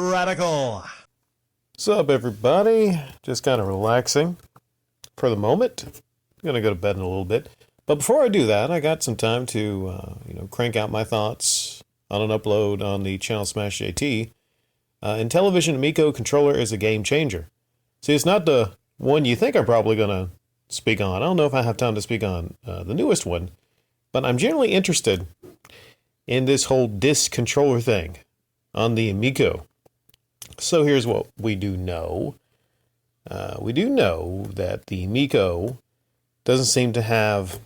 Radical. What's up, everybody? Just kind of relaxing for the moment. I'm going to go to bed in a little bit. But before I do that, I got some time to, crank out my thoughts on an upload on the channel Smash JT. Intellivision Amico controller is a game changer. See, it's not the one you think I'm probably going to speak on. I don't know if I have time to speak on the newest one, but I'm generally interested in this whole disc controller thing on the Amico. So here's what we do know. We do know that the Amico doesn't seem to have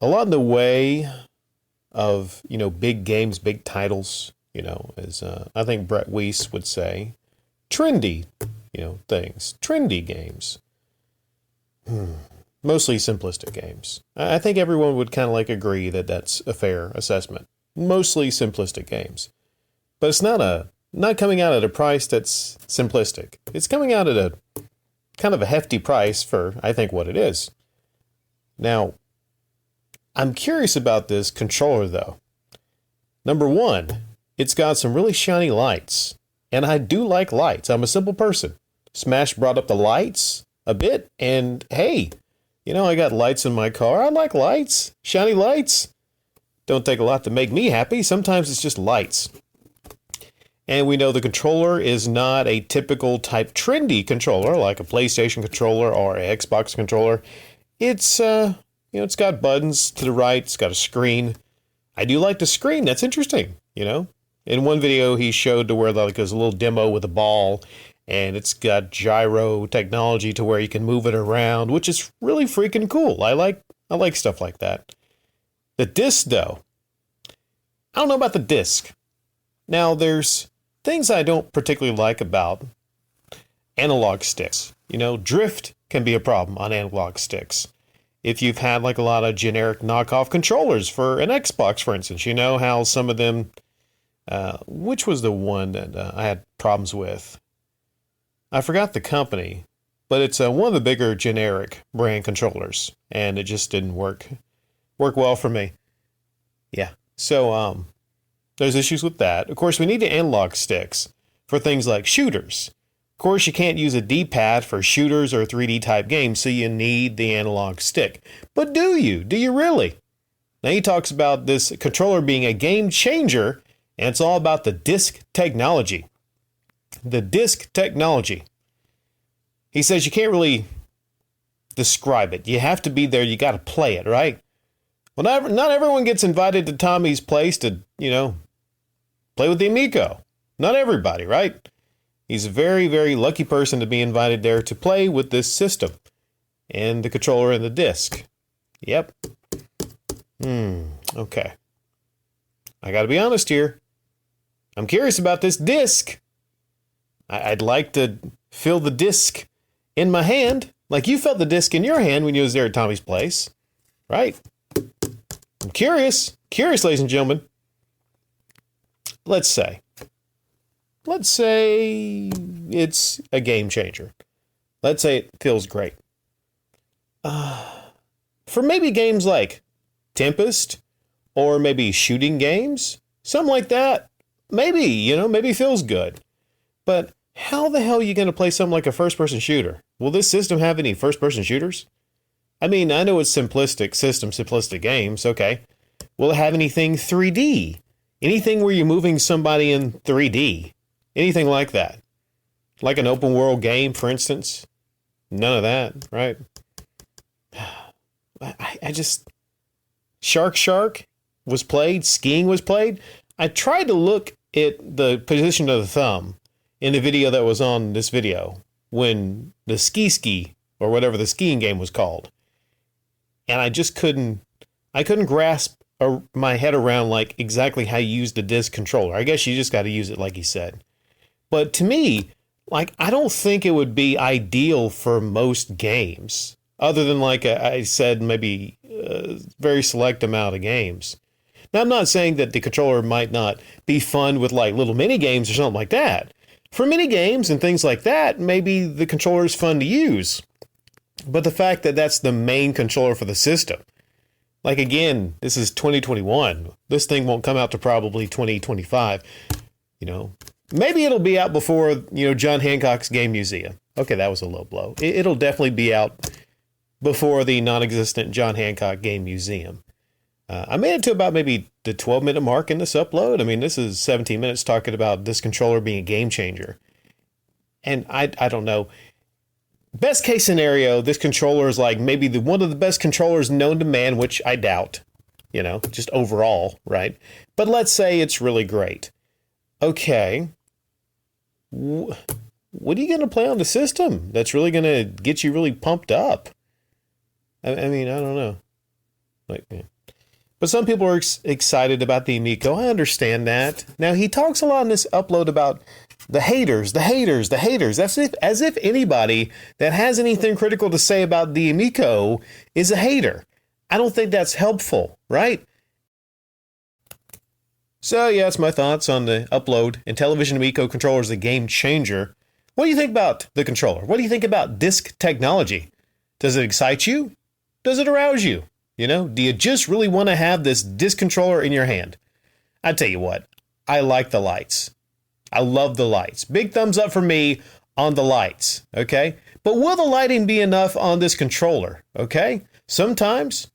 a lot in the way of, big games, big titles, as I think Brett Weiss would say, trendy, things, trendy games. Mostly simplistic games. I think everyone would kind of agree that that's a fair assessment. Mostly simplistic games. But it's not coming out at a price that's simplistic. It's coming out at a kind of a hefty price for, I think, what it is. Now, I'm curious about this controller, though. Number one, it's got some really shiny lights. And I do like lights. I'm a simple person. Smash brought up the lights a bit. And hey, I got lights in my car. I like lights. Shiny lights. Don't take a lot to make me happy. Sometimes it's just lights. And we know the controller is not a typical type trendy controller like a PlayStation controller or an Xbox controller. It's, it's got buttons to the right. It's got a screen. I do like the screen. That's interesting, In one video, he showed to where there's a little demo with a ball, and it's got gyro technology to where you can move it around, which is really freaking cool. I like stuff like that. The disc, though, I don't know about the disc. Now, there's things I don't particularly like about analog sticks. Drift can be a problem on analog sticks. If you've had a lot of generic knockoff controllers for an Xbox, for instance, how some of them, which was the one that I had problems with? I forgot the company, but it's one of the bigger generic brand controllers, and it just didn't work well for me. Yeah, so there's issues with that. Of course, we need the analog sticks for things like shooters. Of course, you can't use a D-pad for shooters or 3D type games, so you need the analog stick. But do you? Do you really? Now he talks about this controller being a game changer, and it's all about the disc technology. The disc technology. He says you can't really describe it. You have to be there. You got to play it, right? Well, not everyone gets invited to Tommy's place to, play with the Amico. Not everybody, right? He's a very, very lucky person to be invited there to play with this system. And the controller and the disc. Yep. Okay. I gotta be honest here. I'm curious about this disc. I'd like to feel the disc in my hand, like you felt the disc in your hand when you was there at Tommy's place. Right? I'm curious. Curious, ladies and gentlemen. Let's say it's a game changer. Let's say it feels great. For maybe games like Tempest or maybe shooting games, something like that, maybe it feels good. But how the hell are you going to play something like a first-person shooter? Will this system have any first-person shooters? I mean, I know it's simplistic games, okay. Will it have anything 3D? Anything where you're moving somebody in 3D? Anything like that? Like an open world game, for instance? None of that, right? I just... Shark was played. Skiing was played. I tried to look at the position of the thumb in the video that was on this video when the ski, or whatever the skiing game was called. And I just couldn't grasp my head around exactly how you use the disc controller. I guess you just got to use it like he said. But to me, I don't think it would be ideal for most games, other than I said, maybe a very select amount of games. Now, I'm not saying that the controller might not be fun with little mini games or something like that. For mini games and things like that, maybe the controller is fun to use. But the fact that that's the main controller for the system, again, this is 2021. This thing won't come out to probably 2025. Maybe it'll be out before, John Hancock's Game Museum. Okay, that was a low blow. It'll definitely be out before the non-existent John Hancock Game Museum. I made it to about maybe the 12-minute mark in this upload. I mean, this is 17 minutes talking about this controller being a game changer. And I don't know. Best case scenario, this controller is like maybe one of the best controllers known to man, which I doubt, just overall, right? But let's say it's really great. Okay. What are you going to play on the system that's really going to get you really pumped up? I mean, I don't know. But some people are excited about the Amico. I understand that. Now, he talks a lot in this upload about the haters. As if anybody that has anything critical to say about the Amico is a hater. I don't think that's helpful, right? So, yeah, that's my thoughts on the upload. Intellivision Amico controller is a game changer. What do you think about the controller? What do you think about disc technology? Does it excite you? Does it arouse you? Do you just really want to have this disc controller in your hand? I tell you what, I like the lights. I love the lights. Big thumbs up for me on the lights, okay? But will the lighting be enough on this controller, okay? Sometimes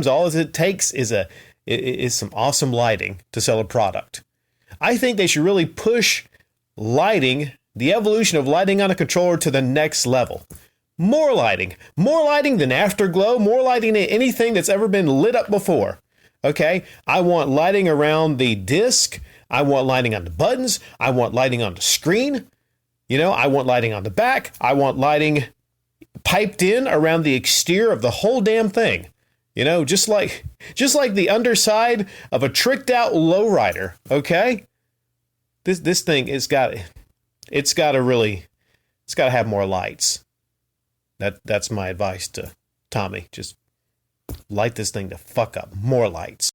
all it takes is some awesome lighting to sell a product. I think they should really push lighting, the evolution of lighting on a controller to the next level. More lighting than afterglow, more lighting than anything that's ever been lit up before. Okay, I want lighting around the disc. I want lighting on the buttons. I want lighting on the screen. I want lighting on the back. I want lighting piped in around the exterior of the whole damn thing. Just like the underside of a tricked out lowrider. Okay, this thing it's got to have more lights. That's my advice to Tommy. Just light this thing to fuck up. More lights.